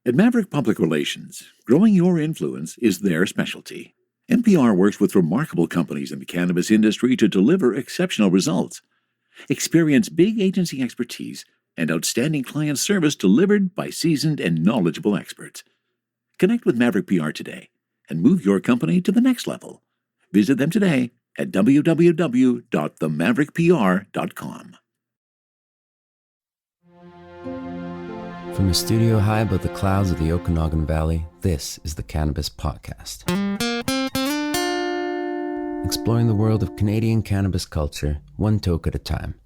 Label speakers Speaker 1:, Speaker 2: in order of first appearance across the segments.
Speaker 1: At Maverick Public Relations, growing your influence is their specialty. NPR works with remarkable companies in the cannabis industry to deliver exceptional results. Experience big agency expertise and outstanding client service delivered by seasoned and knowledgeable experts. Connect with Maverick PR today and move your company to the next level. Visit them today at www.themaverickpr.com.
Speaker 2: From a studio high above the clouds of the Okanagan Valley, this is the Cannabis Podcast. Exploring the world of Canadian cannabis culture, one toke at a time.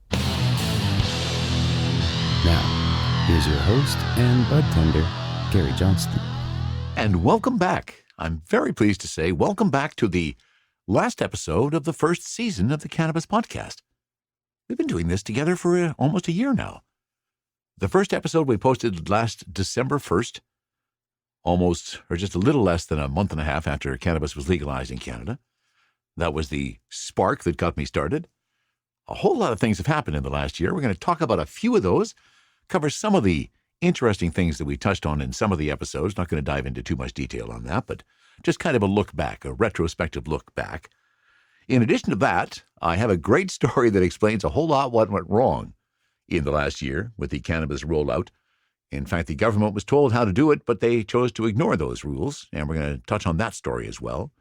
Speaker 2: Now, here's your host and bud tender, Gary Johnston.
Speaker 3: And welcome back. I'm very pleased to say welcome back to the last episode of the first season of the Cannabis Podcast. We've been doing this together for almost a year now. The first episode we posted last December 1st, almost, or just a little less than a month and a half after cannabis was legalized in Canada. That was the spark that got me started. A whole lot of things have happened in the last year. We're going to talk about a few of those, cover some of the interesting things that we touched on in some of the episodes. Not going to dive into too much detail on that, but just kind of a look back, a retrospective look back. In addition to that, I have a great story that explains a whole lot what went wrong in the last year with the cannabis rollout. In fact, the government was told how to do it, but they chose to ignore those rules, and we're going to touch on that story as well.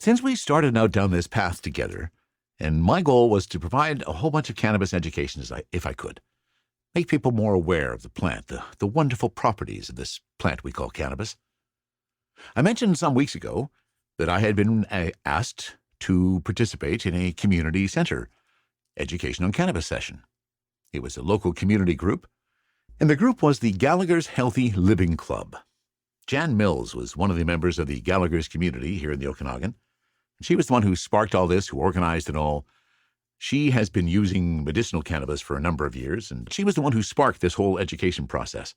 Speaker 3: Since we started out down this path together, and my goal was to provide a whole bunch of cannabis education if I could, make people more aware of the plant, the wonderful properties of this plant we call cannabis. I mentioned some weeks ago that I had been asked to participate in a community center education on cannabis session. It was a local community group, and the group was the Gallagher's Healthy Living Club. Jan Mills was one of the members of the Gallagher's community here in the Okanagan. She was the one who sparked all this, who organized it all. She has been using medicinal cannabis for a number of years, and she was the one who sparked this whole education process.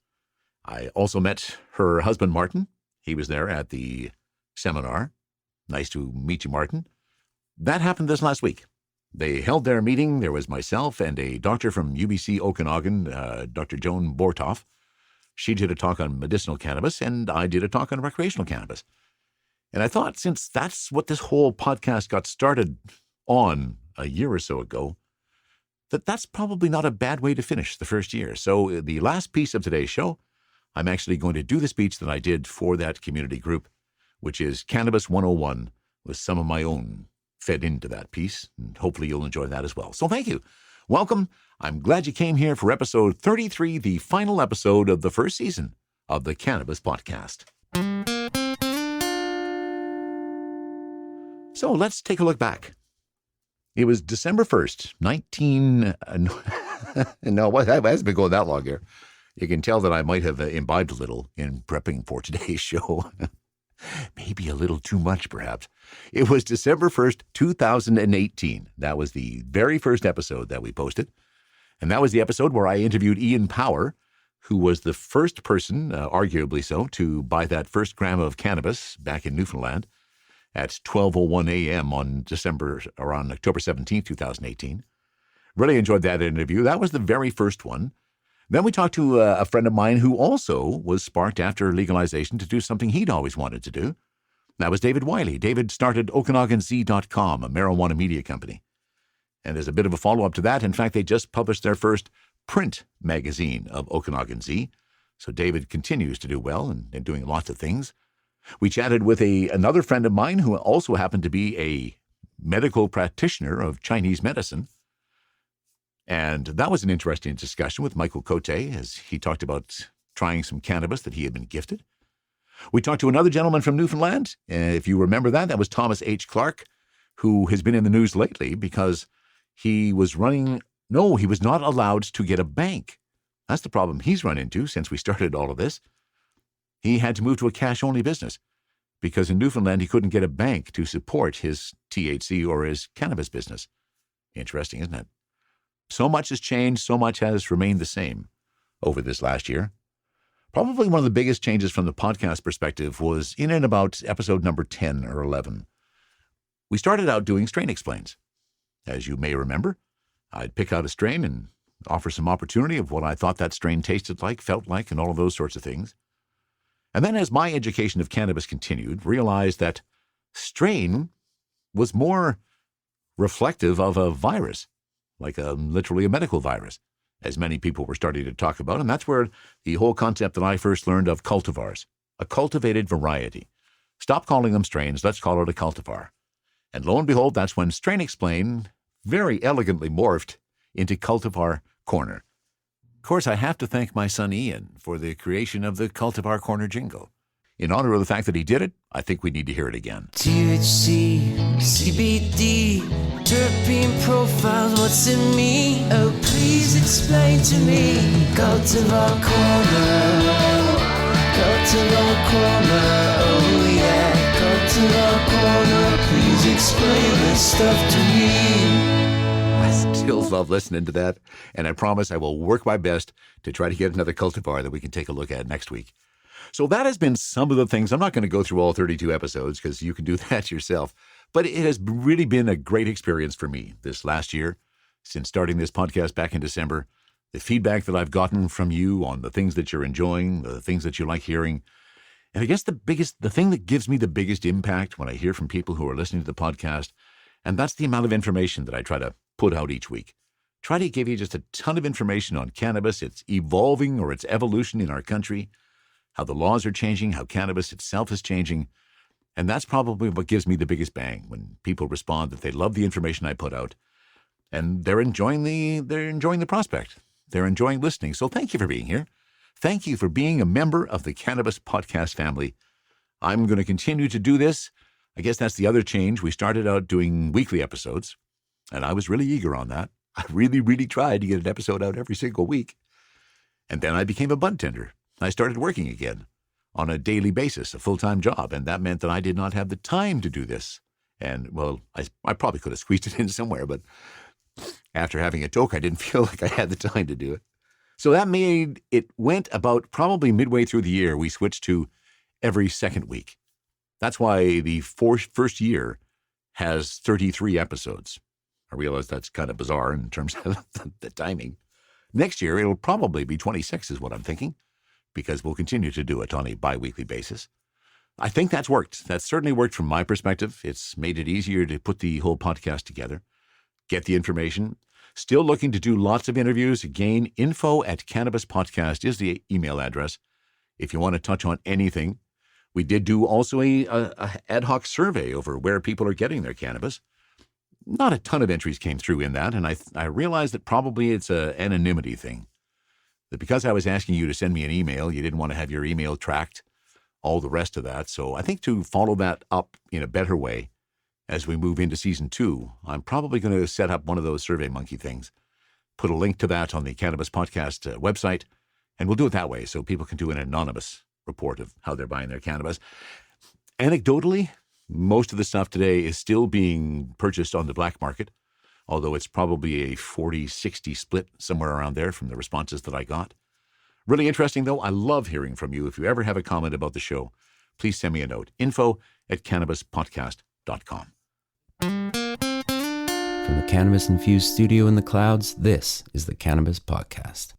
Speaker 3: I also met her husband, Martin. He was there at the seminar. Nice to meet you, Martin. That happened this last week. They held their meeting. There was myself and a doctor from UBC Okanagan, Dr. Joan Bortoff. She did a talk on medicinal cannabis, and I did a talk on recreational cannabis. And I thought, since that's what this whole podcast got started on a year or so ago, that's probably not a bad way to finish the first year. So the last piece of today's show, I'm actually going to do the speech that I did for that community group, which is Cannabis 101, with some of my own fed into that piece, and hopefully you'll enjoy that as well. So thank you. Welcome. I'm glad you came here for episode 33, the final episode of the first season of the Cannabis Podcast. So let's take a look back. It was December 1st, No, it hasn't been going that long here. You can tell that I might have imbibed a little in prepping for today's show. Maybe a little too much, perhaps. It was December 1st, 2018. That was the very first episode that we posted. And that was the episode where I interviewed Ian Power, who was the first person, arguably so, to buy that first gram of cannabis back in Newfoundland at 12:01 a.m. on October 17th, 2018. Really enjoyed that interview. That was the very first one. Then we talked to a friend of mine who also was sparked after legalization to do something he'd always wanted to do. That was David Wiley. David started OkanaganZ.com, a marijuana media company. And there's a bit of a follow-up to that. In fact, they just published their first print magazine of Okanagan Z. So David continues to do well and doing lots of things. We chatted with another friend of mine who also happened to be a medical practitioner of Chinese medicine. And that was an interesting discussion with Michael Cote as he talked about trying some cannabis that he had been gifted. We talked to another gentleman from Newfoundland. If you remember that was Thomas H. Clark, who has been in the news lately because he was not allowed to get a bank. That's the problem he's run into since we started all of this. He had to move to a cash-only business because in Newfoundland he couldn't get a bank to support his THC or his cannabis business. Interesting, isn't it? So much has changed, so much has remained the same over this last year. Probably one of the biggest changes from the podcast perspective was in and about episode number 10 or 11. We started out doing strain explains. As you may remember, I'd pick out a strain and offer some opportunity of what I thought that strain tasted like, felt like, and all of those sorts of things. And then as my education of cannabis continued, realized that strain was more reflective of a virus, like literally a medical virus, as many people were starting to talk about. And that's where the whole concept that I first learned of cultivars, a cultivated variety. Stop calling them strains, let's call it a cultivar. And lo and behold, that's when Strain Explained very elegantly morphed into Cultivar Corner. Of course, I have to thank my son Ian for the creation of the Cultivar Corner jingle. In honor of the fact that he did it, I think we need to hear it again.
Speaker 2: THC, CBD, terpene profiles, what's in me? Oh, please explain to me. Cultivar Corner, Cultivar Corner, oh yeah. Cultivar Corner, please explain this stuff to me.
Speaker 3: I still love listening to that, and I promise I will work my best to try to get another cultivar that we can take a look at next week. So that has been some of the things. I'm not going to go through all 32 episodes because you can do that yourself, but it has really been a great experience for me this last year since starting this podcast back in December. The feedback that I've gotten from you on the things that you're enjoying, the things that you like hearing. And I guess the thing that gives me the biggest impact when I hear from people who are listening to the podcast, and that's the amount of information that I try to put out each week. Try to give you just a ton of information on cannabis, its evolving or its evolution in our country, how the laws are changing, how cannabis itself is changing. And that's probably what gives me the biggest bang when people respond that they love the information I put out and they're enjoying the prospect. They're enjoying listening. So thank you for being here. Thank you for being a member of the Cannabis Podcast family. I'm going to continue to do this. I guess that's the other change. We started out doing weekly episodes, and I was really eager on that. I really, really tried to get an episode out every single week. And then I became a bud tender. I started working again on a daily basis, a full-time job, and that meant that I did not have the time to do this. And, well, I probably could have squeezed it in somewhere, but after having a toke, I didn't feel like I had the time to do it. So that made it went about probably midway through the year, we switched to every second week. That's why the first year has 33 episodes. I realize that's kind of bizarre in terms of the timing. Next year, it'll probably be 26 is what I'm thinking, because we'll continue to do it on a bi-weekly basis. I think that's worked. That's certainly worked from my perspective. It's made it easier to put the whole podcast together, get the information. Still looking to do lots of interviews. Again, info@Cannabis Podcast is the email address if you want to touch on anything. We did do also a ad hoc survey over where people are getting their cannabis. Not a ton of entries came through in that, and I realized that probably it's an anonymity thing. That because I was asking you to send me an email, you didn't want to have your email tracked, all the rest of that. So I think to follow that up in a better way as we move into season 2, I'm probably going to set up one of those Survey Monkey things, put a link to that on the Cannabis Podcast website, and we'll do it that way so people can do an anonymous report of how they're buying their cannabis. Anecdotally, most of the stuff today is still being purchased on the black market, although it's probably a 40-60 split somewhere around there from the responses that I got. Really interesting, though. I love hearing from you. If you ever have a comment about the show, please send me a note. info@cannabispodcast.com.
Speaker 2: From the cannabis-infused studio in the clouds, this is the Cannabis Podcast.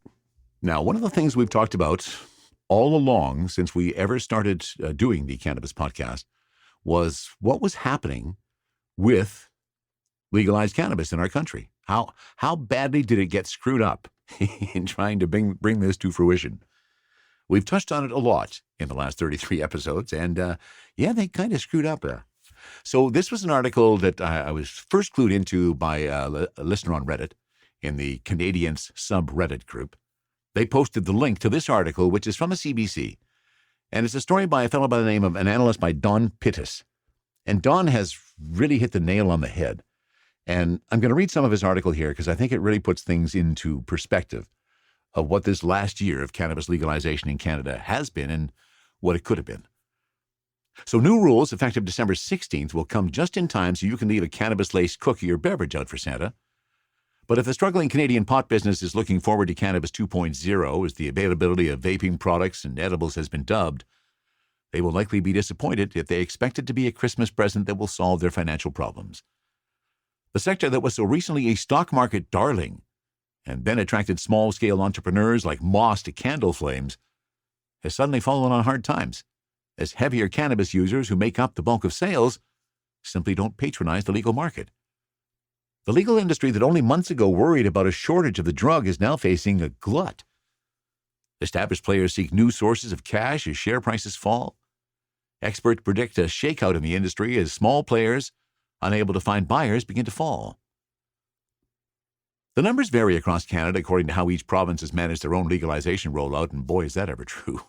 Speaker 3: Now, one of the things we've talked about all along since we ever started doing the Cannabis Podcast was what was happening with legalized cannabis in our country. How badly did it get screwed up in trying to bring this to fruition? We've touched on it a lot in the last 33 episodes, and they kind of screwed up. So this was an article that I was first clued into by a listener on Reddit in the Canadians subreddit group. They posted the link to this article, which is from a CBC. And it's a story by a fellow by the name of an analyst by Don Pittis. And Don has really hit the nail on the head. And I'm going to read some of his article here because I think it really puts things into perspective of what this last year of cannabis legalization in Canada has been and what it could have been. So new rules effective December 16th will come just in time so you can leave a cannabis-laced cookie or beverage out for Santa. But if the struggling Canadian pot business is looking forward to Cannabis 2.0, as the availability of vaping products and edibles has been dubbed, they will likely be disappointed if they expect it to be a Christmas present that will solve their financial problems. The sector that was so recently a stock market darling and then attracted small-scale entrepreneurs like moss to candle flames has suddenly fallen on hard times, as heavier cannabis users who make up the bulk of sales simply don't patronize the legal market. The legal industry that only months ago worried about a shortage of the drug is now facing a glut. Established players seek new sources of cash as share prices fall. Experts predict a shakeout in the industry as small players, unable to find buyers, begin to fall. The numbers vary across Canada according to how each province has managed their own legalization rollout, and boy, is that ever true.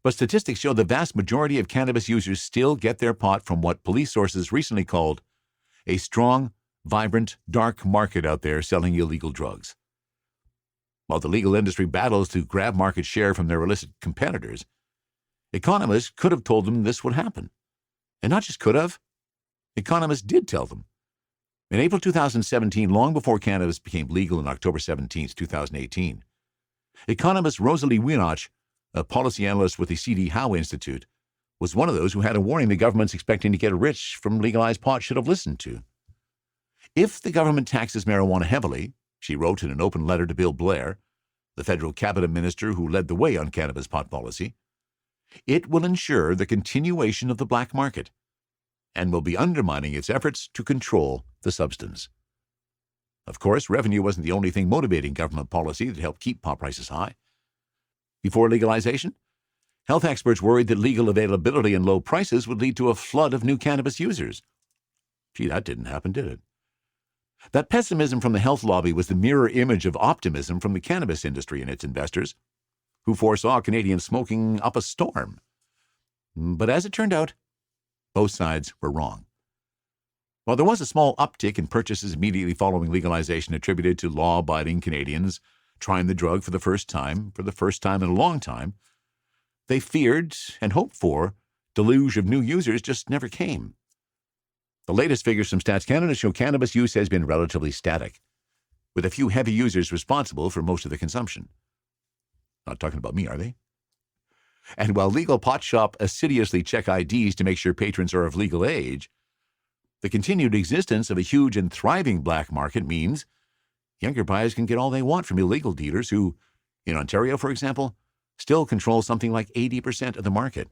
Speaker 3: But statistics show the vast majority of cannabis users still get their pot from what police sources recently called a strong, vibrant, dark market out there selling illegal drugs. While the legal industry battles to grab market share from their illicit competitors, economists could have told them this would happen. And not just could have, economists did tell them. In April 2017, long before cannabis became legal on October 17, 2018, economist Rosalie Wienoch, a policy analyst with the C.D. Howe Institute, was one of those who had a warning the government's expecting to get rich from legalized pot should have listened to. If the government taxes marijuana heavily, she wrote in an open letter to Bill Blair, the federal cabinet minister who led the way on cannabis pot policy, it will ensure the continuation of the black market and will be undermining its efforts to control the substance. Of course, revenue wasn't the only thing motivating government policy that helped keep pot prices high. Before legalization, health experts worried that legal availability and low prices would lead to a flood of new cannabis users. Gee, that didn't happen, did it? That pessimism from the health lobby was the mirror image of optimism from the cannabis industry and its investors, who foresaw Canadians smoking up a storm. But as it turned out, both sides were wrong. While there was a small uptick in purchases immediately following legalization attributed to law-abiding Canadians trying the drug for the first time in a long time, they feared and hoped for deluge of new users just never came. The latest figures from Stats Canada show cannabis use has been relatively static, with a few heavy users responsible for most of the consumption. Not talking about me, are they? And while legal pot shop assiduously check IDs to make sure patrons are of legal age, the continued existence of a huge and thriving black market means younger buyers can get all they want from illegal dealers who, in Ontario, for example, still control something like 80% of the market.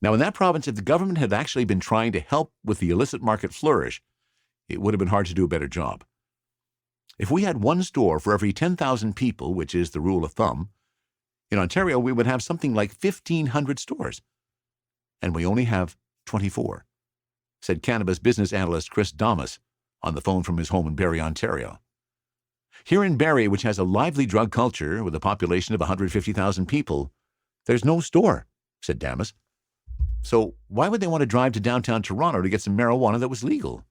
Speaker 3: Now, in that province, if the government had actually been trying to help with the illicit market flourish, it would have been hard to do a better job. If we had one store for every 10,000 people, which is the rule of thumb, in Ontario we would have something like 1,500 stores. And we only have 24, said cannabis business analyst Chris Damas on the phone from his home in Barrie, Ontario. Here in Barrie, which has a lively drug culture with a population of 150,000 people, there's no store, said Damas. So why would they want to drive to downtown Toronto to get some marijuana that was legal?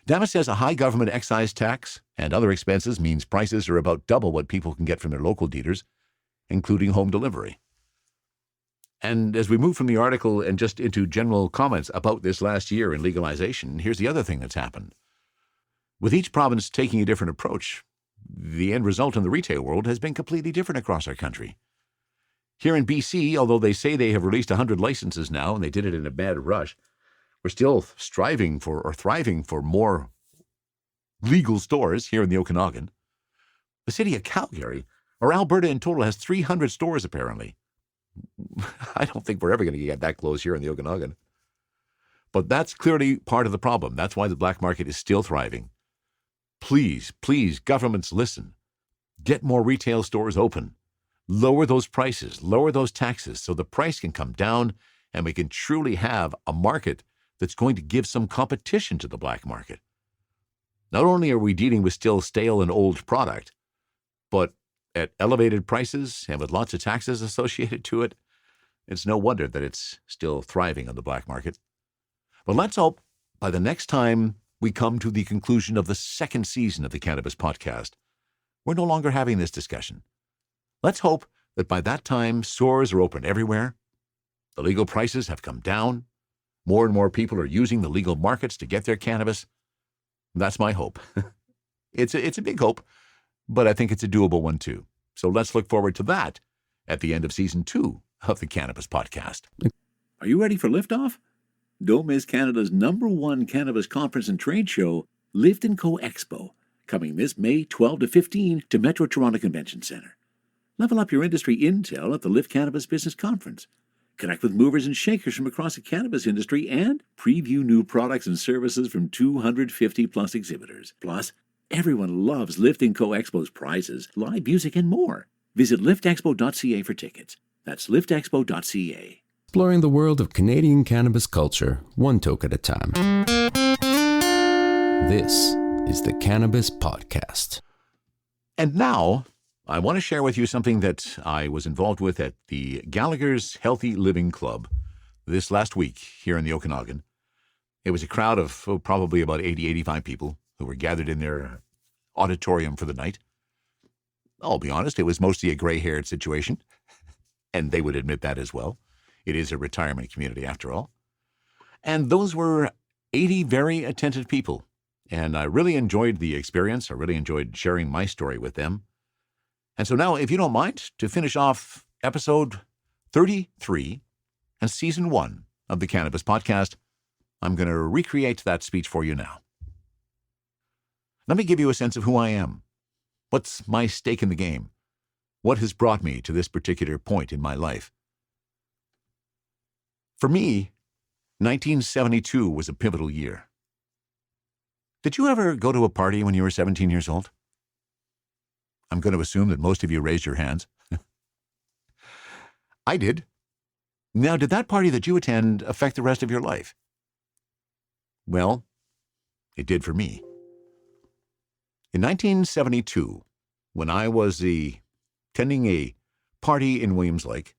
Speaker 3: Damas says a high government excise tax and other expenses means prices are about double what people can get from their local dealers, including home delivery. And as we move from the article and just into general comments about this last year in legalization, here's the other thing that's happened. With each province taking a different approach, the end result in the retail world has been completely different across our country. Here in BC, although they say they have released 100 licenses now, and they did it in a mad rush, we're still thriving for more legal stores here in the Okanagan. The city of Calgary, or Alberta in total, has 300 stores apparently. I don't think we're ever going to get that close here in the Okanagan. But that's clearly part of the problem. That's why the black market is still thriving. Please, governments, listen. Get more retail stores open. Lower those prices, lower those taxes so the price can come down and we can truly have a market that's going to give some competition to the black market. Not only are we dealing with still stale and old product, but at elevated prices and with lots of taxes associated to it, it's no wonder that it's still thriving on the black market. But let's hope by the next time we come to the conclusion of the second season of the Cannabis Podcast, we're no longer having this discussion. Let's hope that by that time stores are open everywhere, the legal prices have come down, more and more people are using the legal markets to get their cannabis. That's my hope. It's a big hope, but I think it's a doable one too. So let's look forward to that at the end of Season 2 of the Cannabis Podcast.
Speaker 1: Are you ready for liftoff? Don't miss Canada's #1 cannabis conference and trade show, Lift & Co Expo, coming this May 12 to 15 to Metro Toronto Convention Centre. Level up your industry intel at the Lift Cannabis Business Conference. Connect with movers and shakers from across the cannabis industry and preview new products and services from 250-plus exhibitors. Plus, everyone loves Lift & Co. Expo's prizes, live music, and more. Visit liftexpo.ca for tickets. That's liftexpo.ca.
Speaker 2: Exploring the world of Canadian cannabis culture, one toke at a time. This is the Cannabis Podcast.
Speaker 3: And now, I want to share with you something that I was involved with at the Gallagher's Healthy Living Club this last week here in the Okanagan. It was a crowd of probably about 85 people who were gathered in their auditorium for the night. I'll be honest, it was mostly a gray-haired situation, and they would admit that as well. It is a retirement community after all. And those were 80 very attentive people, and I really enjoyed the experience. I really enjoyed sharing my story with them. And so now, if you don't mind, to finish off episode 33 and season 1 of the Cannabis Podcast, I'm going to recreate that speech for you now. Let me give you a sense of who I am. What's my stake in the game? What has brought me to this particular point in my life? For me, 1972 was a pivotal year. Did you ever go to a party when you were 17 years old? I'm going to assume that most of you raised your hands. I did. Now, did that party that you attend affect the rest of your life? Well, it did for me. In 1972, when I was attending a party in Williams Lake,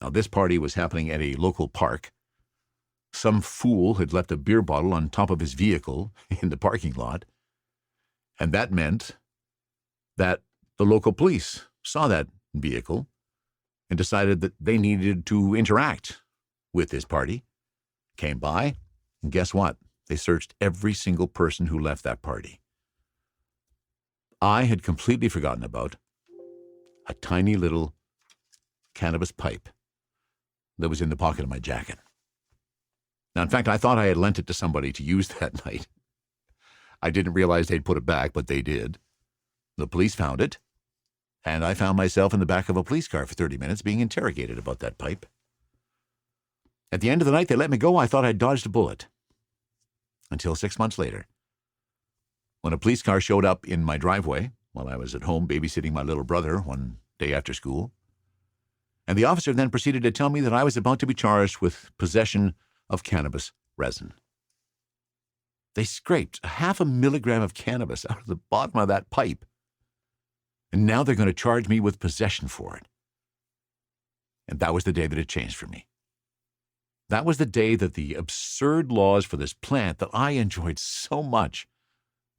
Speaker 3: now this party was happening at a local park. Some fool had left a beer bottle on top of his vehicle in the parking lot, and that meant that the local police saw that vehicle and decided that they needed to interact with this party, came by, and guess what? They searched every single person who left that party. I had completely forgotten about a tiny little cannabis pipe that was in the pocket of my jacket. Now, in fact, I thought I had lent it to somebody to use that night. I didn't realize they'd put it back, but they did. The police found it, and I found myself in the back of a police car for 30 minutes being interrogated about that pipe. At the end of the night, they let me go. I thought I'd dodged a bullet. Until 6 months later, when a police car showed up in my driveway while I was at home babysitting my little brother one day after school, and the officer then proceeded to tell me that I was about to be charged with possession of cannabis resin. They scraped 0.5 milligram of cannabis out of the bottom of that pipe, and now they're going to charge me with possession for it. And that was the day that it changed for me. That was the day that the absurd laws for this plant that I enjoyed so much,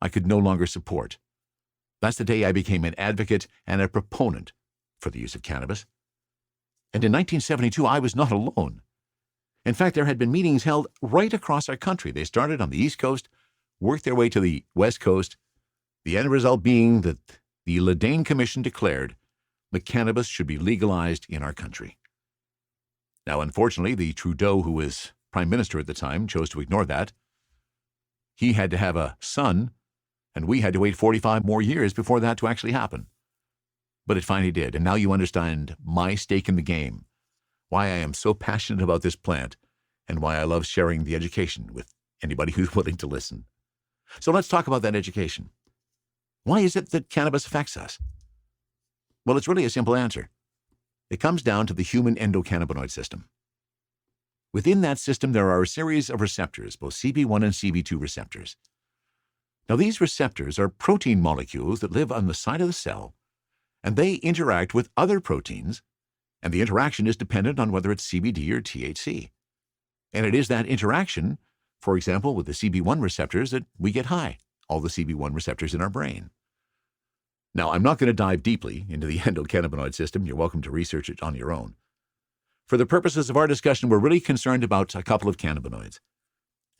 Speaker 3: I could no longer support. That's the day I became an advocate and a proponent for the use of cannabis. And in 1972, I was not alone. In fact, there had been meetings held right across our country. They started on the East Coast, worked their way to the West Coast, the end result being that the Ledane Commission declared that cannabis should be legalized in our country. Now, unfortunately, the Trudeau, who was Prime Minister at the time, chose to ignore that. He had to have a son, and we had to wait 45 more years before that to actually happen. But it finally did, and now you understand my stake in the game, why I am so passionate about this plant, and why I love sharing the education with anybody who's willing to listen. So let's talk about that education. Why is it that cannabis affects us? Well, it's really a simple answer. It comes down to the human endocannabinoid system. Within that system, there are a series of receptors, both CB1 and CB2 receptors. Now, these receptors are protein molecules that live on the side of the cell, and they interact with other proteins, and the interaction is dependent on whether it's CBD or THC. And it is that interaction, for example, with the CB1 receptors, that we get high, all the CB1 receptors in our brain. Now, I'm not going to dive deeply into the endocannabinoid system. You're welcome to research it on your own. For the purposes of our discussion, we're really concerned about a couple of cannabinoids.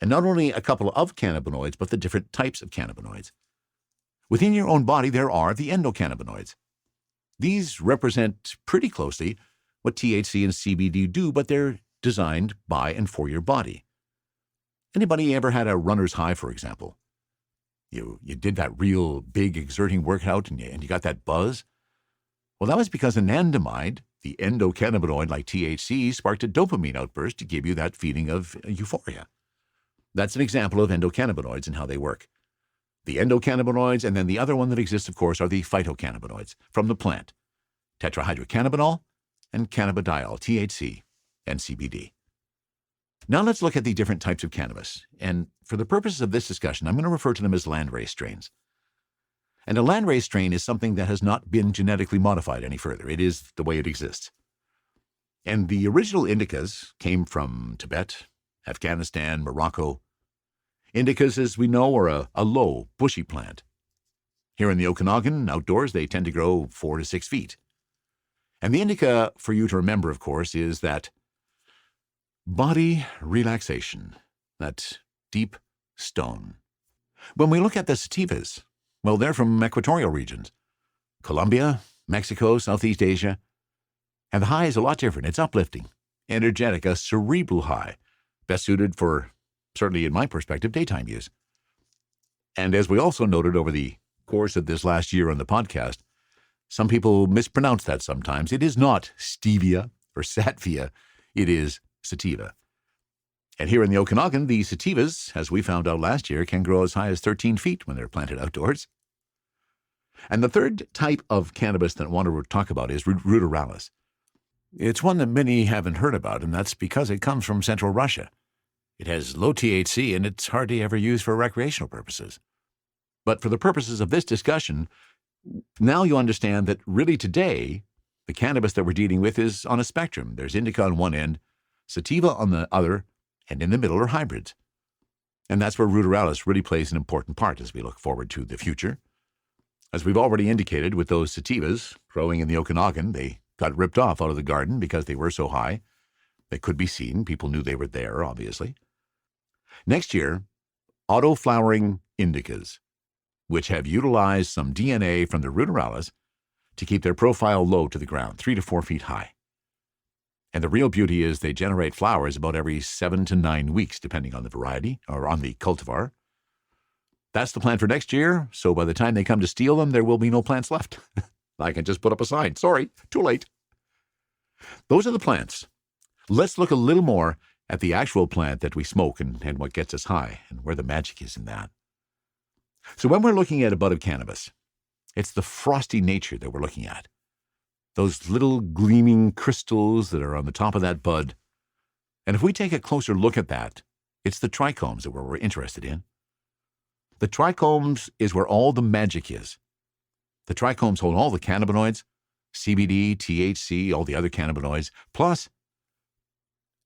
Speaker 3: And not only a couple of cannabinoids, but the different types of cannabinoids. Within your own body, there are the endocannabinoids. These represent pretty closely what THC and CBD do, but they're designed by and for your body. Anybody ever had a runner's high, for example? You did that real big exerting workout and you got that buzz? Well, that was because anandamide, the endocannabinoid like THC, sparked a dopamine outburst to give you that feeling of euphoria. That's an example of endocannabinoids and how they work. The endocannabinoids, and then the other one that exists, of course, are the phytocannabinoids from the plant, tetrahydrocannabinol and cannabidiol, THC, and CBD. Now let's look at the different types of cannabis, and for the purposes of this discussion, I'm going to refer to them as landrace strains. And a landrace strain is something that has not been genetically modified any further. It is the way it exists. And the original indicas came from Tibet, Afghanistan, Morocco. Indicas, as we know, are a low, bushy plant. Here in the Okanagan, outdoors, they tend to grow 4 to 6 feet. And the indica, for you to remember, of course, is that body relaxation, that deep stone. When we look at the sativas, well, they're from equatorial regions, Colombia, Mexico, Southeast Asia, and the high is a lot different. It's uplifting, energetic, a cerebral high, best suited for, certainly in my perspective, daytime use. And as we also noted over the course of this last year on the podcast, some people mispronounce that sometimes. It is not stevia or sativa, it is sativa. And here in the Okanagan, the sativas, as we found out last year, can grow as high as 13 feet when they're planted outdoors. And the third type of cannabis that I want to talk about is ruderalis. It's one that many haven't heard about, and that's because it comes from Central Russia. It has low THC, and it's hardly ever used for recreational purposes. But for the purposes of this discussion, now you understand that really today, the cannabis that we're dealing with is on a spectrum. There's indica on one end, sativa on the other, and in the middle are hybrids. And that's where ruderalis really plays an important part as we look forward to the future. As we've already indicated with those sativas growing in the Okanagan, they got ripped off out of the garden because they were so high. They could be seen. People knew they were there, obviously. Next year, Autoflowering Indicas, which have utilized some DNA from the ruderalis to keep their profile low to the ground, 3 to 4 feet high. And the real beauty is they generate flowers about every 7 to 9 weeks, depending on the variety or on the cultivar. That's the plan for next year, so by the time they come to steal them, there will be no plants left. I can just put up a sign. Sorry, too late. Those are the plants. Let's look a little more at the actual plant that we smoke and what gets us high and where the magic is in that. So when we're looking at a bud of cannabis, it's the frosty nature that we're looking at. Those little gleaming crystals that are on the top of that bud. And if we take a closer look at that, it's the trichomes that we're interested in. The trichomes is where all the magic is. The trichomes hold all the cannabinoids, CBD, THC, all the other cannabinoids, plus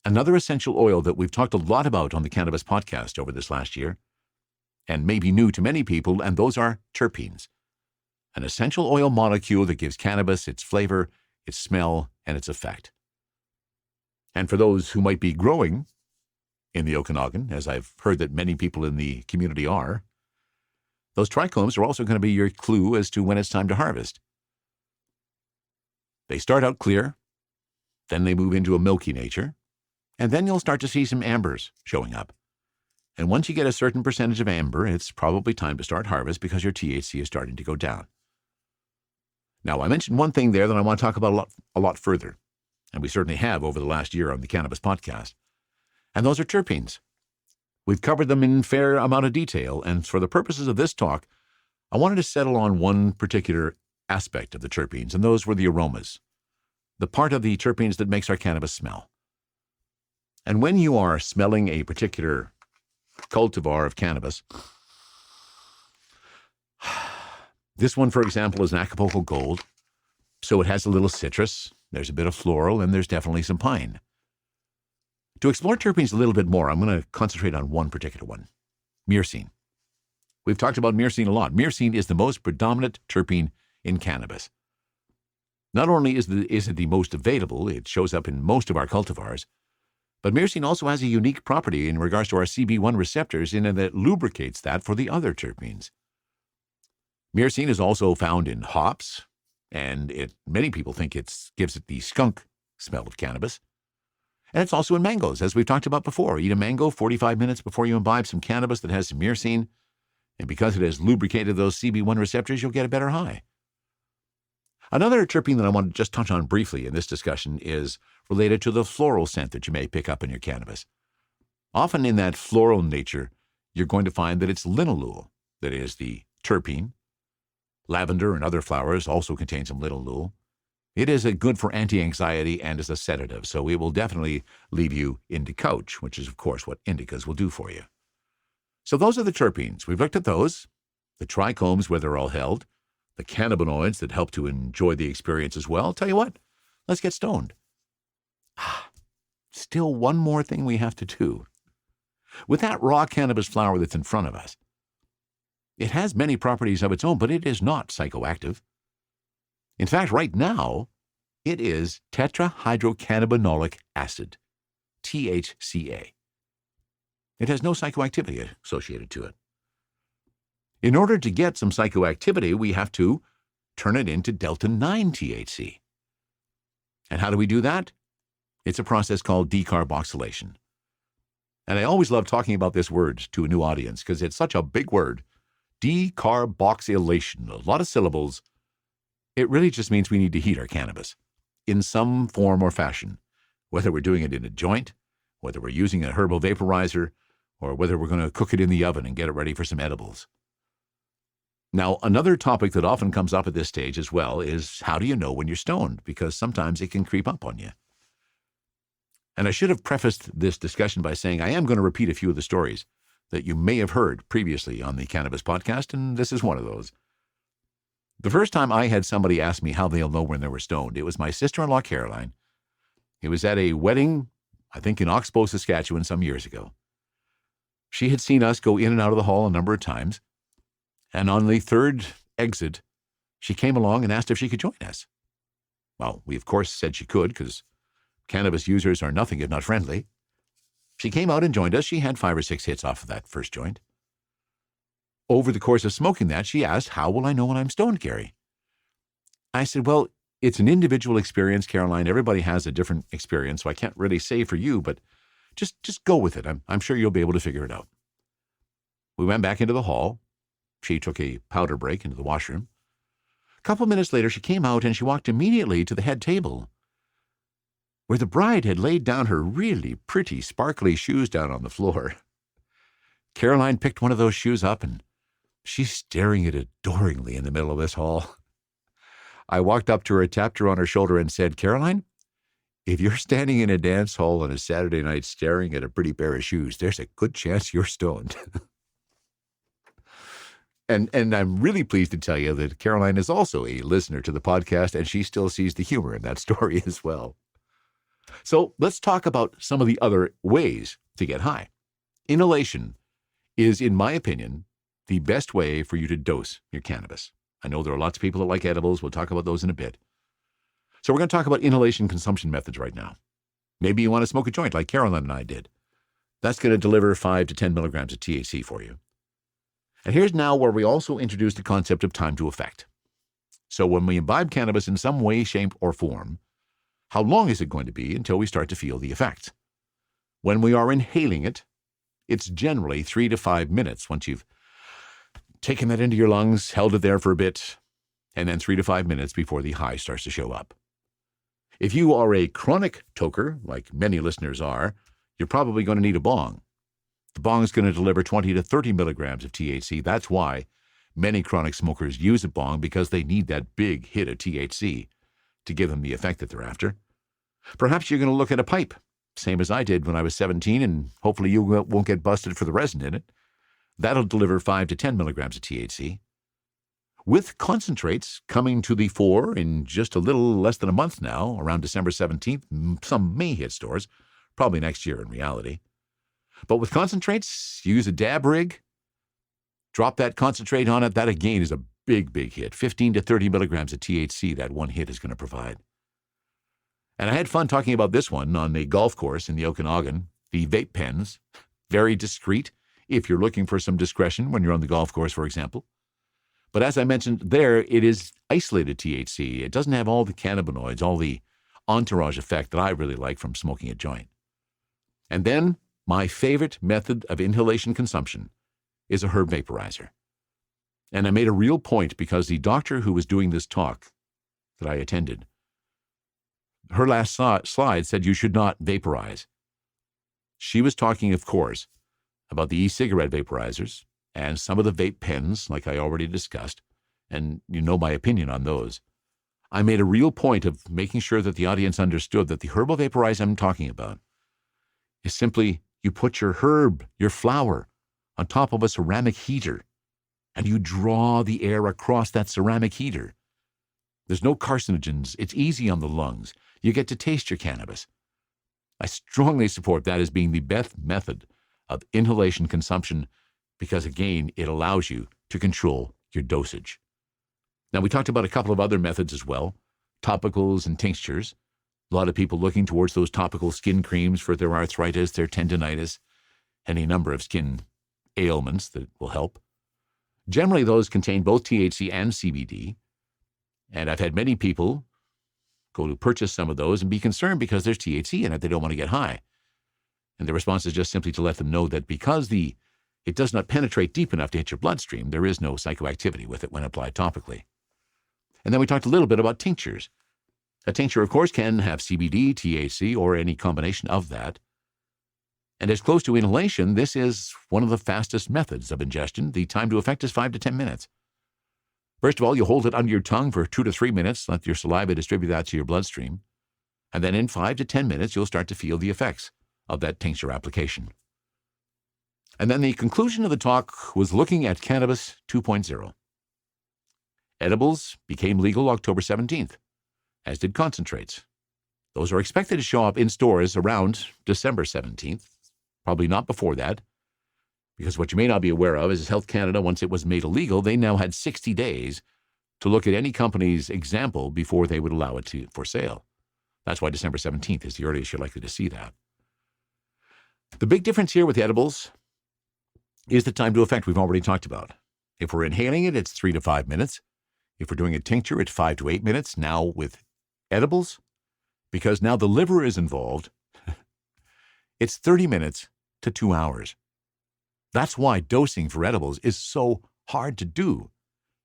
Speaker 3: another essential oil that we've talked a lot about on the Cannabis Podcast over this last year, and may be new to many people, and those are terpenes, an essential oil molecule that gives cannabis its flavor, its smell, and its effect. And for those who might be growing in the Okanagan, as I've heard that many people in the community are, those trichomes are also going to be your clue as to when it's time to harvest. They start out clear, then they move into a milky nature, and then you'll start to see some ambers showing up. And once you get a certain percentage of amber, it's probably time to start harvest because your THC is starting to go down. Now, I mentioned one thing there that I want to talk about a lot further, and we certainly have over the last year on the Cannabis Podcast, and those are terpenes. We've covered them in fair amount of detail, and for the purposes of this talk, I wanted to settle on one particular aspect of the terpenes, and those were the aromas, the part of the terpenes that makes our cannabis smell. And when you are smelling a particular cultivar of cannabis, this one, for example, is an Acapulco Gold, so it has a little citrus, there's a bit of floral, and there's definitely some pine. To explore terpenes a little bit more, I'm going to concentrate on one particular one, Mircine. We've talked about Mircine a lot. Mircine is the most predominant terpene in cannabis. Not only is it the most available, it shows up in most of our cultivars, but Mircine also has a unique property in regards to our CB1 receptors in that it lubricates that for the other terpenes. Mircine is also found in hops, and many people think it gives it the skunk smell of cannabis. And it's also in mangoes, as we've talked about before. Eat a mango 45 minutes before you imbibe some cannabis that has some Mircine, and because it has lubricated those CB1 receptors, you'll get a better high. Another terpene that I want to just touch on briefly in this discussion is related to the floral scent that you may pick up in your cannabis. Often in that floral nature, you're going to find that it's linalool that is the terpene. Lavender and other flowers also contain some linalool. It is good for anti-anxiety and as a sedative, so it will definitely leave you in the couch, which is, of course, what indicas will do for you. So those are the terpenes. We've looked at those, the trichomes where they're all held, the cannabinoids that help to enjoy the experience as well. Tell you what, let's get stoned. Still one more thing we have to do. With that raw cannabis flower that's in front of us, it has many properties of its own, but it is not psychoactive. In fact, right now, it is tetrahydrocannabinolic acid, THCA. It has no psychoactivity associated to it. In order to get some psychoactivity, we have to turn it into delta-9 THC. And how do we do that? It's a process called decarboxylation. And I always love talking about this word to a new audience because it's such a big word. Decarboxylation, a lot of syllables. It really just means we need to heat our cannabis in some form or fashion, whether we're doing it in a joint, whether we're using a herbal vaporizer, or whether we're going to cook it in the oven and get it ready for some edibles. Now, another topic that often comes up at this stage as well is how do you know when you're stoned? Because sometimes it can creep up on you. And I should have prefaced this discussion by saying I am going to repeat a few of the stories that you may have heard previously on the Cannabis Podcast, and this is one of those. The first time I had somebody ask me how they'll know when they were stoned, it was my sister-in-law, Caroline. It was at a wedding, I think in Oxbow, Saskatchewan, some years ago. She had seen us go in and out of the hall a number of times, and on the third exit, she came along and asked if she could join us. Well, we of course said she could, because cannabis users are nothing if not friendly. She came out and joined us. She had 5 or 6 hits off of that first joint. Over the course of smoking that, she asked, how will I know when I'm stoned, Gary? I said, well, it's an individual experience, Caroline. Everybody has a different experience, so I can't really say for you, but just go with it. I'm sure you'll be able to figure it out. We went back into the hall. She took a powder break into the washroom. A couple of minutes later, she came out and she walked immediately to the head table, where the bride had laid down her really pretty, sparkly shoes down on the floor. Caroline picked one of those shoes up, and she's staring at it adoringly in the middle of this hall. I walked up to her, tapped her on her shoulder, and said, Caroline, if you're standing in a dance hall on a Saturday night staring at a pretty pair of shoes, there's a good chance you're stoned. And I'm really pleased to tell you that Caroline is also a listener to the podcast, and she still sees the humor in that story as well. So let's talk about some of the other ways to get high. Inhalation is, in my opinion, the best way for you to dose your cannabis. I know there are lots of people that like edibles. We'll talk about those in a bit. So we're going to talk about inhalation consumption methods right now. Maybe you want to smoke a joint like Caroline and I did. That's going to deliver 5 to 10 milligrams of THC for you. And here's now where we also introduce the concept of time to effect. So when we imbibe cannabis in some way, shape, or form, how long is it going to be until we start to feel the effects? When we are inhaling it, it's generally 3 to 5 minutes once you've taken that into your lungs, held it there for a bit, and then 3 to 5 minutes before the high starts to show up. If you are a chronic toker, like many listeners are, you're probably going to need a bong. The bong is going to deliver 20 to 30 milligrams of THC. That's why many chronic smokers use a bong, because they need that big hit of THC to give them the effect that they're after. Perhaps you're going to look at a pipe, same as I did when I was 17, and hopefully you won't get busted for the resin in it. That'll deliver 5 to 10 milligrams of THC. With concentrates coming to the fore in just a little less than a month now, around December 17th, some may hit stores, probably next year in reality. But with concentrates, use a dab rig, drop that concentrate on it. That again is a big, big hit. 15 to 30 milligrams of THC that one hit is going to provide. And I had fun talking about this one on a golf course in the Okanagan, the vape pens. Very discreet if you're looking for some discretion when you're on the golf course, for example. But as I mentioned there, it is isolated THC. It doesn't have all the cannabinoids, all the entourage effect that I really like from smoking a joint. And then my favorite method of inhalation consumption is a herb vaporizer. And I made a real point because the doctor who was doing this talk that I attended. Her last slide said you should not vaporize. She was talking, of course, about the e-cigarette vaporizers and some of the vape pens, like I already discussed, and you know my opinion on those. I made a real point of making sure that the audience understood that the herbal vaporizer I'm talking about is simply you put your herb, your flower, on top of a ceramic heater, and you draw the air across that ceramic heater. There's no carcinogens. It's easy on the lungs. You get to taste your cannabis. I strongly support that as being the best method of inhalation consumption because, again, it allows you to control your dosage. Now, we talked about a couple of other methods as well, topicals and tinctures. A lot of people looking towards those topical skin creams for their arthritis, their tendinitis, any number of skin ailments that will help. Generally, those contain both THC and CBD, and I've had many people go to purchase some of those and be concerned because there's THC in it. They don't want to get high. And the response is just simply to let them know that because it does not penetrate deep enough to hit your bloodstream, there is no psychoactivity with it when applied topically. And then we talked a little bit about tinctures. A tincture, of course, can have CBD, THC, or any combination of that. And as close to inhalation, this is one of the fastest methods of ingestion. The time to effect is 5 to 10 minutes. First of all, you hold it under your tongue for 2 to 3 minutes, let your saliva distribute that to your bloodstream. And then in 5 to 10 minutes, you'll start to feel the effects of that tincture application. And then the conclusion of the talk was looking at Cannabis 2.0. Edibles became legal October 17th, as did concentrates. Those are expected to show up in stores around December 17th, probably not before that, because what you may not be aware of is Health Canada, once it was made illegal, they now had 60 days to look at any company's example before they would allow it for sale. That's why December 17th is the earliest you're likely to see that. The big difference here with edibles is the time to effect we've already talked about. If we're inhaling it, it's 3 to 5 minutes. If we're doing a tincture, it's 5 to 8 minutes. Now with edibles, because now the liver is involved, it's 30 minutes to 2 hours. That's why dosing for edibles is so hard to do,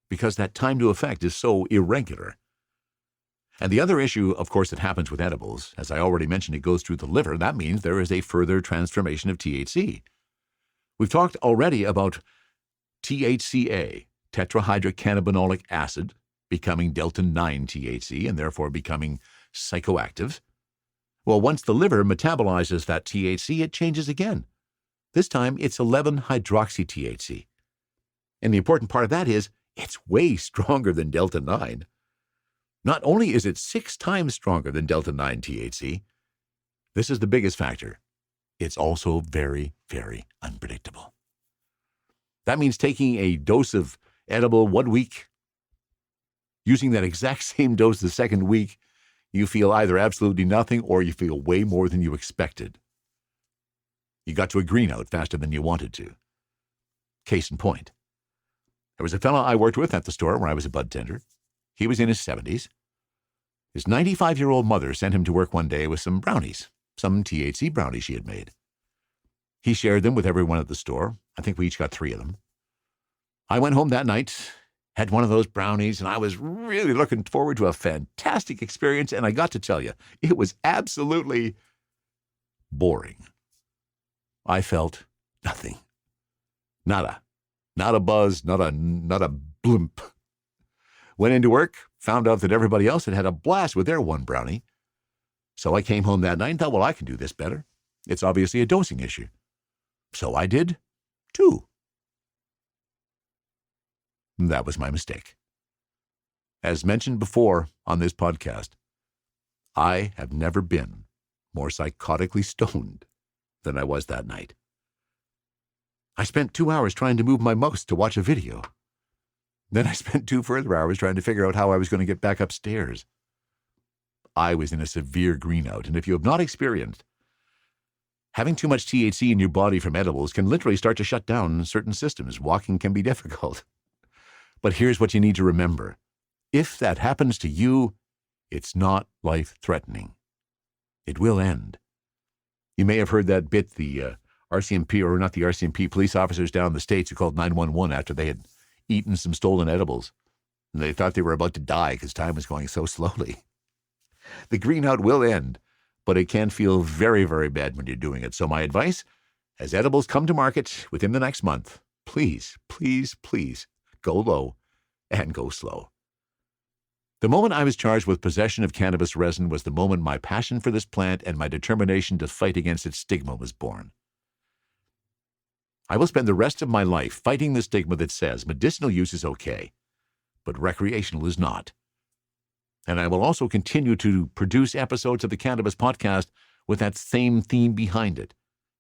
Speaker 3: because that time to effect is so irregular. And the other issue, of course, that happens with edibles, as I already mentioned, it goes through the liver. That means there is a further transformation of THC. We've talked already about THCA, tetrahydrocannabinolic acid, becoming delta-9 THC and therefore becoming psychoactive. Well, once the liver metabolizes that THC, it changes again. This time, it's 11-hydroxy-THC. And the important part of that is it's way stronger than delta-9. Not only is it 6 times stronger than delta-9 THC, this is the biggest factor. It's also very, very unpredictable. That means taking a dose of edible 1 week, using that exact same dose the second week, you feel either absolutely nothing or you feel way more than you expected. You got to a green out faster than you wanted to. Case in point. There was a fellow I worked with at the store where I was a bud tender. He was in his 70s. His 95-year-old mother sent him to work one day with some brownies, some THC brownies she had made. He shared them with everyone at the store. I think we each got 3 of them. I went home that night, had one of those brownies, and I was really looking forward to a fantastic experience, and I got to tell you, it was absolutely boring. I felt nothing. Nada. Not a buzz, not a blimp. Went into work, found out that everybody else had had a blast with their one brownie. So I came home that night and thought, well, I can do this better. It's obviously a dosing issue. So I did 2. That was my mistake. As mentioned before on this podcast, I have never been more psychotically stoned than I was that night. I spent 2 hours trying to move my mouse to watch a video. Then I spent 2 further hours trying to figure out how I was going to get back upstairs. I was in a severe greenout, and if you have not experienced, having too much THC in your body from edibles can literally start to shut down certain systems. Walking can be difficult. But here's what you need to remember. If that happens to you, it's not life-threatening. It will end. You may have heard that bit, the RCMP, or not the RCMP, police officers down in the States who called 911 after they had eaten some stolen edibles. And they thought they were about to die because time was going so slowly. The green out will end, but it can feel very, very bad when you're doing it. So my advice, as edibles come to market within the next month, please, please, please go low and go slow. The moment I was charged with possession of cannabis resin was the moment my passion for this plant and my determination to fight against its stigma was born. I will spend the rest of my life fighting the stigma that says medicinal use is okay, but recreational is not. And I will also continue to produce episodes of the Cannabis Podcast with that same theme behind it,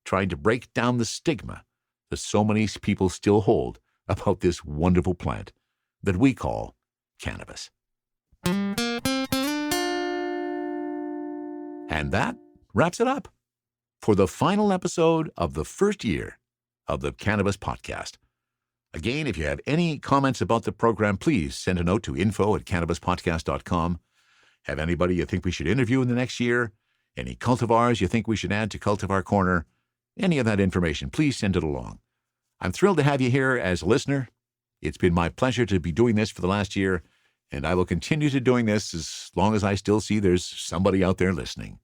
Speaker 3: trying to break down the stigma that so many people still hold about this wonderful plant that we call cannabis. And that wraps it up for the final episode of the first year of the Cannabis Podcast. Again, if you have any comments about the program, please send a note to info@cannabispodcast.com. Have anybody you think we should interview in the next year? Any cultivars you think we should add to Cultivar Corner? Any of that information, please send it along. I'm thrilled to have you here as a listener. It's been my pleasure to be doing this for the last year, and I will continue to doing this as long as I still see there's somebody out there listening.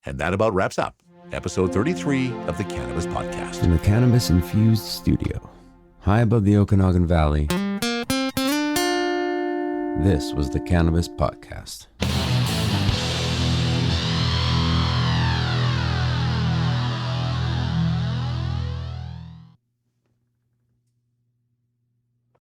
Speaker 3: And that about wraps up episode 33 of the Cannabis Podcast.
Speaker 2: In the cannabis-infused studio, high above the Okanagan Valley, this was the Cannabis Podcast.